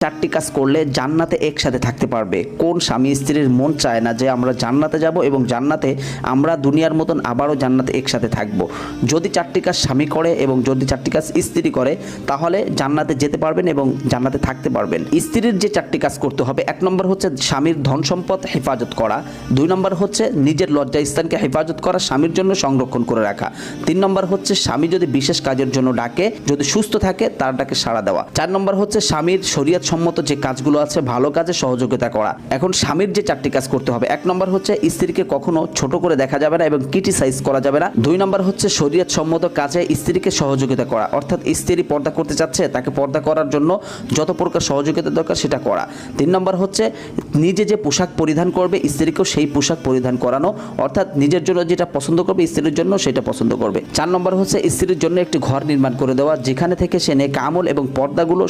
চারটি কাজ করলে জান্নাতে একসাথে থাকতে পারবে। কোন স্বামী স্ত্রীর মন চায় না যে আমরা জান্নাতে যাব এবং জান্নাতে আমরা দুনিয়ার মতন আবারও জান্নাতে একসাথে থাকব? যদি চারটি কাজ স্বামী করে এবং যদি চারটি কাজ স্ত্রী করে তাহলে জান্নাতে যেতে পারবেন এবং জান্নাতে থাকতে পারবেন। স্ত্রীর যে চারটি কাজ করতে হবে, 1 নম্বর হচ্ছে স্বামীর ধন সম্পদ হেফাজত করা, 2 নম্বর হচ্ছে নিজের লজ্জাস্থানকে হেফাজত করা, স্বামীর জন্য সংরক্ষণ করে রাখা, 3 নম্বর হচ্ছে স্বামী যদি বিশেষ কাজের জন্য ডাকে, যদি সুস্থ থাকে তার ডাকে সাড়া দেওয়া, 4 নম্বর হচ্ছে স্বামীর শরীয়ত সম্মত যে কাজগুলো আছে ভালো কাজে সহযোগিতা করা। এখন স্বামীর যে চারটি কাজ করতে হবে, 1 নম্বর হচ্ছে স্ত্রীকে কখনো ছোট করে দেখা যাবে না এবং ক্রিটিসাইজ করা যাবে না, 2 নম্বর হচ্ছে শরীয়ত সম্মত কাজে স্ত্রীকে সহযোগিতা করা, অর্থাৎ স্ত্রী পর্দা করতে চাচ্ছে তাকে পর্দা করার জন্য যত প্রকার সহযোগিতা দরকার সেটা করা, 3 নম্বর হচ্ছে নিজে যে পোশাক পরিধান করবে স্ত্রীকেও সেই পোশাক পরিধান করানো, অর্থাৎ নিজের জন্য যেটা পছন্দ করবে স্ত্রীর জন্য সেটা পছন্দ করবে, 4 নম্বর হচ্ছে স্ত্রীর জন্য একটি ঘর নির্মাণ করে দেওয়া যেখানে থেকে সে নেক আমল এবং পর্দাগুলো